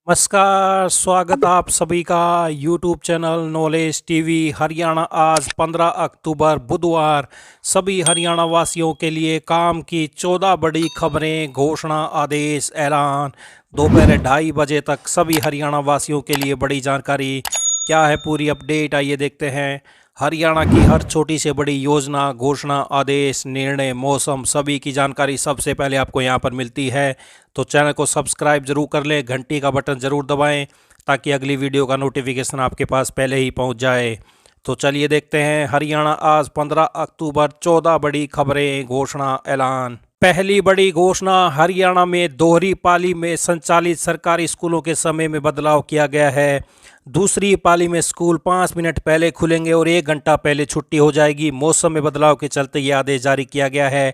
नमस्कार, स्वागत आप सभी का YouTube channel knowledge TV Haryana. आज 15 अक्टूबर बुधवार सभी हरियाणा वासियों के लिए काम की 14 बड़ी खबरें, घोषणा, आदेश, ऐलान। दोपहर 2:30 तक सभी हरियाणा वासियों के लिए बड़ी जानकारी। क्या है पूरी अपडेट, आइए देखते हैं। हरियाणा की हर छोटी से बड़ी योजना, घोषणा, आदेश, निर्णय, मौसम, सभी की जानकारी सबसे पहले आपको यहाँ पर मिलती है। तो चैनल को सब्सक्राइब जरूर कर लें, घंटी का बटन जरूर दबाएं ताकि अगली वीडियो का नोटिफिकेशन आपके पास पहले ही पहुंच जाए। तो चलिए देखते हैं हरियाणा आज 15 अक्टूबर 14 बड़ी खबरें, घोषणा, ऐलान। पहली बड़ी घोषणा, हरियाणा में दोहरी पाली में संचालित सरकारी स्कूलों के समय में बदलाव किया गया है। दूसरी पाली में स्कूल 5 मिनट पहले खुलेंगे और 1 घंटा पहले छुट्टी हो जाएगी। मौसम में बदलाव के चलते यह आदेश जारी किया गया है।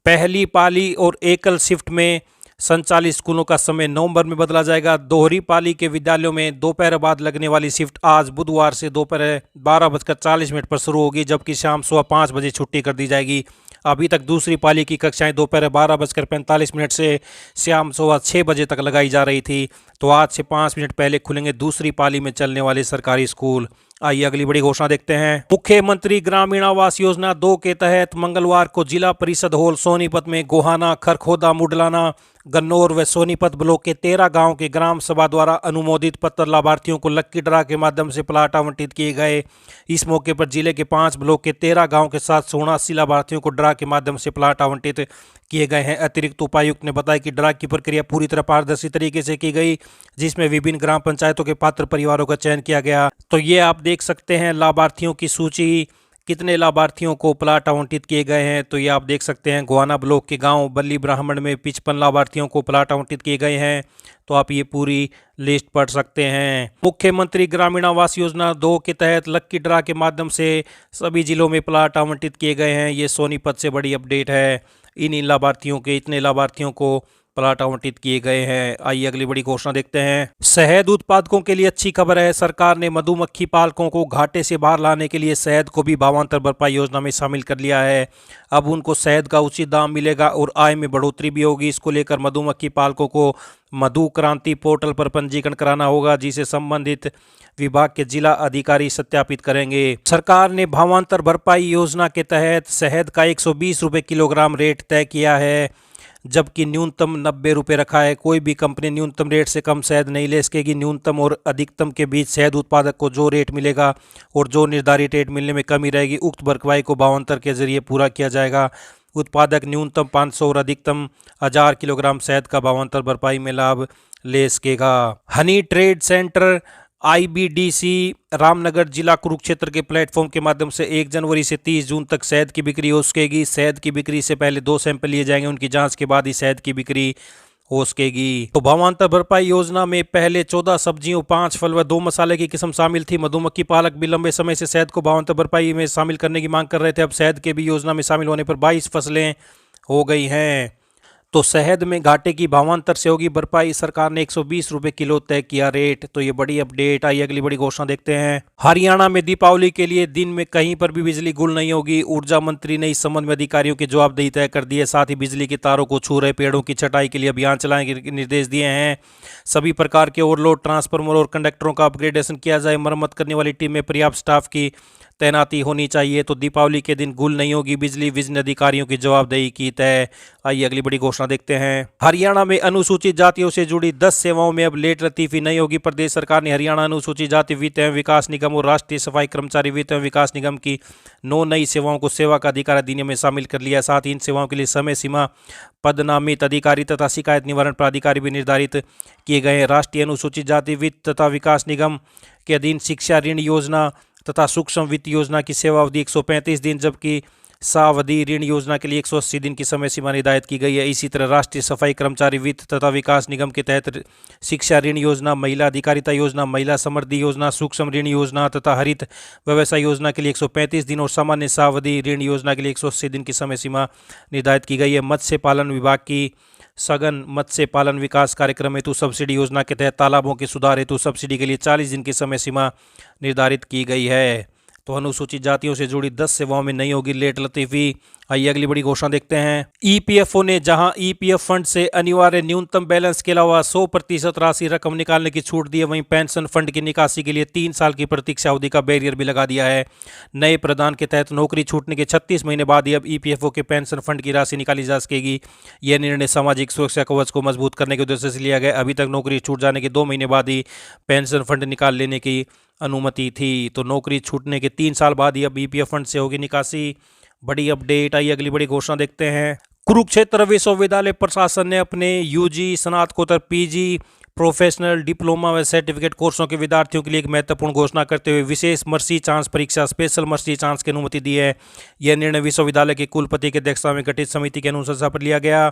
पहली पाली और एकल शिफ्ट में संचालित स्कूलों का समय नवंबर में बदला जाएगा। दोहरी पाली के विद्यालयों में दोपहर बाद लगने वाली शिफ्ट आज बुधवार से दोपहर 12:40 पर शुरू होगी, जबकि शाम सुबह 5 बजे छुट्टी कर दी जाएगी। अभी तक दूसरी पाली की कक्षाएं दोपहर 12:45 से शाम सुबह 6 बजे तक लगाई जा रही थी। तो आज से 5 मिनट पहले खुलेंगे दूसरी पाली में चलने वाले सरकारी स्कूल। आइए अगली बड़ी घोषणा देखते हैं। मुख्यमंत्री ग्रामीण आवास योजना 2 के तहत मंगलवार को जिला परिषद हॉल सोनीपत में गोहाना, खरखोदा, मुडलाना, गन्नौर व सोनीपत ब्लॉक के 13 गांव के ग्राम सभा द्वारा अनुमोदित पत्र लाभार्थियों को लक्की ड्रा के माध्यम से प्लाट आवंटित किए गए। इस मौके पर जिले के 5 ब्लॉक के 13 गांव के साथ 79 लाभार्थियों को ड्रा के माध्यम से प्लाट आवंटित किए गए हैं। अतिरिक्त उपायुक्त ने बताया कि ड्रा की प्रक्रिया पूरी तरह पारदर्शी तरीके से की गई, जिसमें विभिन्न ग्राम पंचायतों के पात्र परिवारों का चयन किया गया। तो ये आप देख सकते हैं लाभार्थियों की सूची, कितने लाभार्थियों को प्लाट आवंटित किए गए हैं। तो ये आप देख सकते हैं गोहाना ब्लॉक के गांव बल्ली ब्राह्मण में 55 लाभार्थियों को प्लाट आवंटित किए गए हैं। तो आप ये पूरी लिस्ट पढ़ सकते हैं। मुख्यमंत्री ग्रामीण आवास योजना 2 के तहत लक्की ड्रा के माध्यम से सभी जिलों में प्लाट आवंटित किए गए हैं। ये सोनीपत से बड़ी अपडेट है। इन लाभार्थियों के इतने लाभार्थियों को प्लाट आवंटित किए गए हैं। आइए अगली बड़ी घोषणा देखते हैं। शहद उत्पादकों के लिए अच्छी खबर है। सरकार ने मधुमक्खी पालकों को घाटे से बाहर लाने के लिए शहद को भी भावांतर भरपाई योजना में शामिल कर लिया है। अब उनको शहद का उचित दाम मिलेगा और आय में बढ़ोतरी भी होगी। इसको लेकर मधुमक्खी पालकों को मधु क्रांति पोर्टल पर पंजीकरण कराना होगा, जिसे संबंधित विभाग के जिला अधिकारी सत्यापित करेंगे। सरकार ने भावांतर भरपाई योजना के तहत शहद का 120 रुपये किलोग्राम रेट तय किया है, जबकि न्यूनतम 90 रुपये रखा है। कोई भी कंपनी न्यूनतम रेट से कम शहद नहीं ले सकेगी। न्यूनतम और अधिकतम के बीच शहद उत्पादक को जो रेट मिलेगा और जो निर्धारित रेट मिलने में कमी रहेगी, उक्त भरपाई को भावांतर के जरिए पूरा किया जाएगा। उत्पादक न्यूनतम 500 और अधिकतम 1000 किलोग्राम शहद का भावांतर भरपाई में लाभ ले सकेगा। Honey trade centre IBDC Ramnagar जिला कुरुक्षेत्र के प्लेटफॉर्म के माध्यम से 1 जनवरी से 30 जून तक शहद की बिक्री हो सकेगी। शहद की बिक्री से पहले 2 सैंपल लिए जाएंगे, उनकी जांच के बाद ही शहद की बिक्री हो सकेगी। तो भावांतर भरपाई योजना में पहले 14 सब्जियों, 5 फल व 2 मसाले की किस्म शामिल थी। मधुमक्खी पालक भी लंबे समय से शहद को भावांतर भरपाई में शामिल करने की मांग कर रहे थे। अब शहद के भी योजना में शामिल होने पर 22 फसलें हो गई हैं। तो शहद में घाटे की भावांतर से होगी भरपाई। सरकार ने 120 रुपये किलो तय किया रेट। तो ये बड़ी अपडेट आई। अगली बड़ी घोषणा देखते हैं। हरियाणा में दीपावली के लिए दिन में कहीं पर भी बिजली गुल नहीं होगी। ऊर्जा मंत्री ने इस संबंध में अधिकारियों की जवाबदेही तय कर दी है। साथ ही बिजली के तारों को छू रहे पेड़ों की छटाई के लिए अभियान चलाने के निर्देश दिए हैं। सभी प्रकार के ओवरलोड ट्रांसफार्मर और कंडक्टरों का अपग्रेडेशन किया जाए। मरम्मत करने वाली टीम में पर्याप्त स्टाफ की तैनाती होनी चाहिए। तो दीपावली के दिन गुल नहीं होगी बिजली, विजन अधिकारियों की जवाबदेही की तय। आइए अगली बड़ी घोषणा देखते हैं। हरियाणा में अनुसूचित जातियों से जुड़ी 10 सेवाओं में अब लेट लतीफी नहीं होगी। प्रदेश सरकार ने हरियाणा अनुसूचित जाति वित्त एवं विकास निगम और राष्ट्रीय सफाई कर्मचारी वित्त एवं विकास निगम की 9 नई सेवाओं को सेवा का अधिकार अधिनियम में शामिल कर लिया। साथ ही इन सेवाओं के लिए समय सीमा, पद, नामित अधिकारी तथा शिकायत निवारण प्राधिकारी भी निर्धारित किए गए हैं। राष्ट्रीय अनुसूचित जाति वित्त तथा विकास निगम के अधीन शिक्षा ऋण योजना तथा सूक्ष्म वित्त योजना की सेवा अवधि 135 दिन, जबकि सावधि ऋण योजना के लिए 180 दिन की समय सीमा निर्धारित की गई है। इसी तरह राष्ट्रीय सफाई कर्मचारी वित्त तथा विकास निगम के तहत शिक्षा ऋण योजना, महिला अधिकारिता योजना, महिला समृद्धि योजना, सूक्ष्म ऋण योजना तथा हरित व्यवसाय योजना के लिए 135 दिन और सामान्य सावधि ऋण योजना के लिए 180 दिन की समय सीमा निर्धारित की गई है। मत्स्य पालन विभाग की सघन मत्स्य पालन विकास कार्यक्रम हेतु सब्सिडी योजना के तहत तालाबों के सुधार हेतु सब्सिडी के लिए 40 दिन की समय सीमा निर्धारित की गई है। तो अनुसूचित जातियों से जुड़ी 10 सेवाओं में नहीं होगी लेट लतीफी। आइए अगली बड़ी घोषणा देखते हैं। ईपीएफओ ने जहां ईपीएफ फंड से अनिवार्य न्यूनतम बैलेंस के अलावा 100% राशि रकम निकालने की छूट दी है, वहीं पेंशन फंड की निकासी के लिए 3 साल की प्रतीक्षा अवधि का बैरियर भी लगा दिया है। नए प्रावधान के तहत नौकरी छूटने के 36 महीने बाद ही अब ईपीएफओ के पेंशन फंड की राशि निकाली जा सकेगी। यह निर्णय सामाजिक सुरक्षा कवच को मजबूत करने के उद्देश्य से लिया गया। अभी तक नौकरी छूट जाने के 2 महीने बाद ही पेंशन फंड निकाल लेने की अनुमति थी, तो नौकरी छूटने के 3 साल बाद ही अब ईपीएफ फंड से होगी निकासी। बड़ी अपडेट आई, अगली बड़ी घोषणा देखते हैं। कुरुक्षेत्र विश्वविद्यालय प्रशासन ने अपने यूजी, स्नातकोत्तर, पीजी, प्रोफेशनल, डिप्लोमा व सर्टिफिकेट कोर्सों के विद्यार्थियों के लिए एक महत्वपूर्ण घोषणा करते हुए विशेष मर्सी चांस परीक्षा, स्पेशल मर्सी चांस की अनुमति दी है। यह निर्णय विश्वविद्यालय के कुलपति की अध्यक्षता में गठित समिति की अनुशंसा पर लिया गया।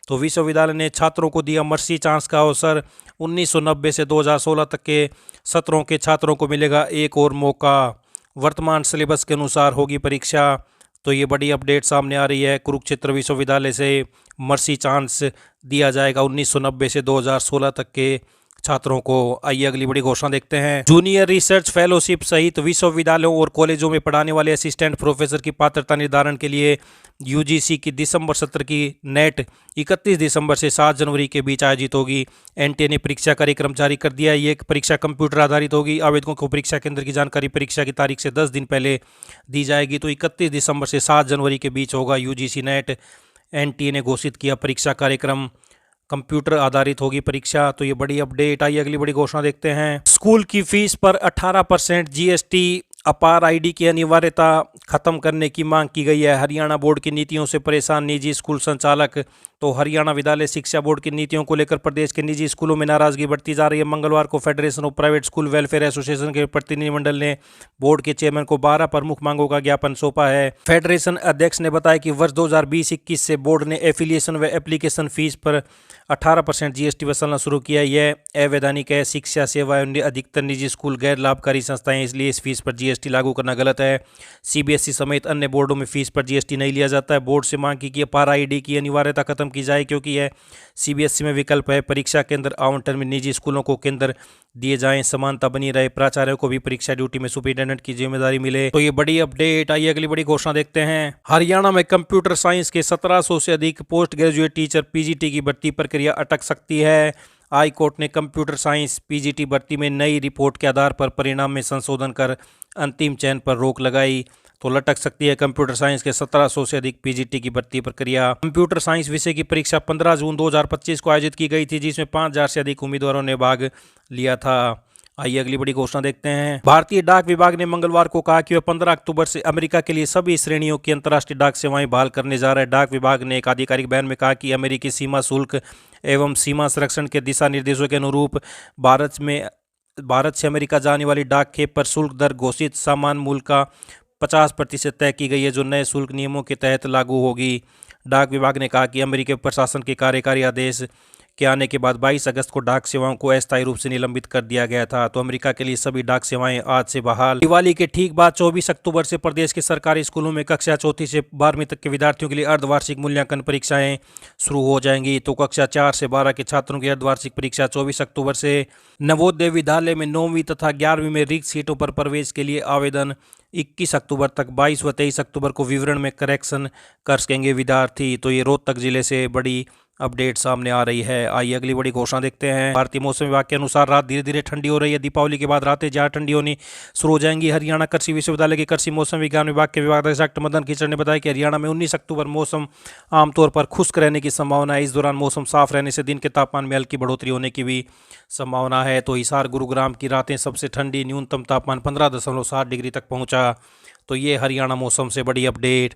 तो विश्वविद्यालय ने छात्रों को दिया मर्सी चांस का अवसर। 1990 से 2016 तक के सत्रों के छात्रों को मिलेगा एक और मौका। वर्तमान सिलेबस के अनुसार होगी परीक्षा। तो ये बड़ी अपडेट सामने आ रही है। कुरुक्षेत्र विश्वविद्यालय से मर्सी चांस दिया जाएगा 1990 से 2016 तक के छात्रों को। आइए अगली बड़ी घोषणा देखते हैं। जूनियर रिसर्च फेलोशिप सहित विश्वविद्यालयों और कॉलेजों में पढ़ाने वाले असिस्टेंट प्रोफेसर की पात्रता निर्धारण के लिए यूजीसी की दिसंबर सत्र की नेट 31 दिसंबर से 7 जनवरी के बीच आयोजित होगी। एनटीए ने परीक्षा कार्यक्रम जारी कर दिया है। ये परीक्षा कंप्यूटर आधारित होगी। आवेदकों को परीक्षा केंद्र की जानकारी परीक्षा की तारीख से 10 दिन पहले दी जाएगी। तो 31 दिसंबर से 7 जनवरी के बीच होगा यूजीसी नेट। एनटीए ने घोषित किया परीक्षा कार्यक्रम, कंप्यूटर आधारित होगी परीक्षा। तो ये बड़ी अपडेट आई, अगली बड़ी घोषणा देखते हैं। स्कूल की फीस पर 18% जीएसटी, अपार आईडी की अनिवार्यता खत्म करने की मांग की गई है। हरियाणा बोर्ड की नीतियों से परेशान निजी स्कूल संचालक। तो हरियाणा विद्यालय शिक्षा बोर्ड की नीतियों को लेकर प्रदेश के निजी स्कूलों में नाराजगी बढ़ती जा रही है। मंगलवार को federation of private school welfare association के प्रतिनिधिमंडल ने बोर्ड के चेयरमैन को 12 प्रमुख मांगों का ज्ञापन सौंपा है। फेडरेशन अध्यक्ष ने बताया कि वर्ष 2020-21 से बोर्ड ने एफिलिएशन व एप्लीकेशन फीस पर 18% जीएसटी वसूलना शुरू किया। यह अवैधानिक है। शिक्षा सेवा एवं अधिकतर निजी स्कूल गैर लाभकारी संस्थाएं, इसलिए इस फीस पर जीएसटी लागू करना गलत है। सीबीएसई समेत अन्य बोर्डों में फीस पर जीएसटी नहीं लिया जाता है। बोर्ड से मांग की कि अपार आईडी की अनिवार्यता खत्म की जाए, क्योंकि यह सीबीएसई में विकल्प है। परीक्षा केंद्र आवंटन में निजी स्कूलों को केंद्र दिए जाएं, समानता बनी रहे। प्राचार्यों को भी परीक्षा ड्यूटी में सुपरिटेंडेंट की जिम्मेदारी मिले। तो ये बड़ी अपडेट आई, अगली बड़ी घोषणा देखते हैं। हरियाणा में कंप्यूटर साइंस के 1700 से अधिक पोस्ट ग्रेजुएट टीचर पीजीटी की भर्ती प्रक्रिया अटक सकती है। हाई कोर्ट ने कंप्यूटर साइंस पीजीटी भर्ती में नई रिपोर्ट के आधार पर परिणाम में संशोधन कर अंतिम चयन पर रोक लगाई। तो लटक सकती है कंप्यूटर साइंस के 1700 से अधिक पीजीटी की भर्ती प्रक्रिया। कंप्यूटर साइंस विषय की परीक्षा 15 जून 2025 को आयोजित की गई थी, जिसमें 5000 से अधिक उम्मीदवारों ने भाग लिया था। आइए अगली बड़ी घोषणा देखते हैं। भारतीय डाक विभाग ने मंगलवार को कहा कि वह 15 अक्टूबर से अमेरिका के लिए सभी श्रेणियों की अंतर्राष्ट्रीय डाक सेवाएं बहाल करने जा रहा है। डाक विभाग ने एक आधिकारिक बयान में कहा कि अमेरिकी सीमा शुल्क एवं सीमा संरक्षण के दिशा निर्देशों के अनुरूप भारत से अमेरिका जाने वाली डाक खेप पर शुल्क दर घोषित सामान मूल्य का 50% तय की गई है, जो नए शुल्क नियमों के तहत लागू होगी। डाक विभाग ने कहा कि अमेरिकी प्रशासन के कार्यकारी आदेश के आने के बाद 22 अगस्त को डाक सेवाओं को अस्थायी रूप से निलंबित कर दिया गया था। तो अमेरिका के लिए सभी डाक सेवाएं आज से बहाल। दिवाली के ठीक बाद 24 अक्टूबर से प्रदेश के सरकारी स्कूलों में कक्षा 4 से 12वीं तक के विद्यार्थियों के लिए अर्धवार्षिक मूल्यांकन परीक्षाएं शुरू हो जाएंगी। तो कक्षा 4 से 12 के छात्रों की अर्धवार्षिक परीक्षा 24 अक्टूबर से। नवोदय विद्यालय में 9वीं तथा 11वीं में रिक्त सीटों पर प्रवेश के लिए आवेदन 21 अक्टूबर तक, 22 व 23 अक्टूबर को विवरण में करेक्शन कर सकेंगे विद्यार्थी। तो ये रोहतक जिले से बड़ी अपडेट सामने आ रही है। आइए अगली बड़ी घोषणा देखते हैं। भारतीय मौसम विभाग के अनुसार रात धीरे धीरे ठंडी हो रही है। दीपावली के बाद रातें ज्यादा ठंडी होनी शुरू हो जाएंगी। हरियाणा कृषि विश्वविद्यालय के कृषि मौसम विज्ञान विभाग के विभागाध्यक्ष डॉक्टर मदन खीचड़ ने बताया कि हरियाणा में 19 अक्टूबर मौसम आमतौर पर खुश्क रहने की संभावना है। इस दौरान मौसम साफ रहने से दिन के तापमान में हल्की बढ़ोतरी होने की भी संभावना है। तो हिसार गुरुग्राम की रातें सबसे ठंडी, न्यूनतम तापमान 15.7 डिग्री तक पहुंचा। तो ये हरियाणा मौसम से बड़ी अपडेट।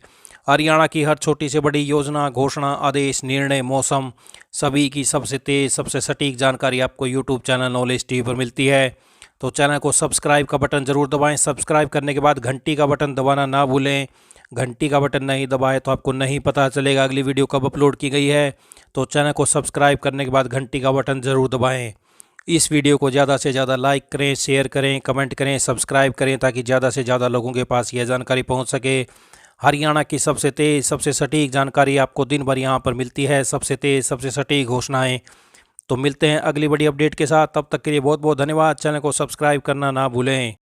हरियाणा की हर छोटी से बड़ी योजना, घोषणा, आदेश, निर्णय, मौसम सभी की सबसे तेज, सबसे सटीक जानकारी आपको यूट्यूब चैनल नॉलेज टीवी पर मिलती है। तो चैनल को सब्सक्राइब का बटन जरूर दबाएं। सब्सक्राइब करने के बाद घंटी का बटन दबाना ना भूलें। घंटी का बटन नहीं दबाएं तो आपको नहीं पता चलेगा अगली वीडियो कब अपलोड की गई है। तो चैनल को सब्सक्राइब करने के बाद घंटी का बटन जरूर दबाएँ। इस वीडियो को ज़्यादा से ज़्यादा लाइक करें, शेयर करें, कमेंट करें, सब्सक्राइब करें, ताकि ज़्यादा से ज़्यादा लोगों के पास यह जानकारी पहुंच सके। हरियाणा की सबसे तेज़, सबसे सटीक जानकारी आपको दिन भर यहां पर मिलती है। सबसे तेज़, सबसे सटीक घोषणाएं। तो मिलते हैं अगली बड़ी अपडेट के साथ। तब तक के लिए बहुत बहुत धन्यवाद। चैनल को सब्सक्राइब करना ना भूलें।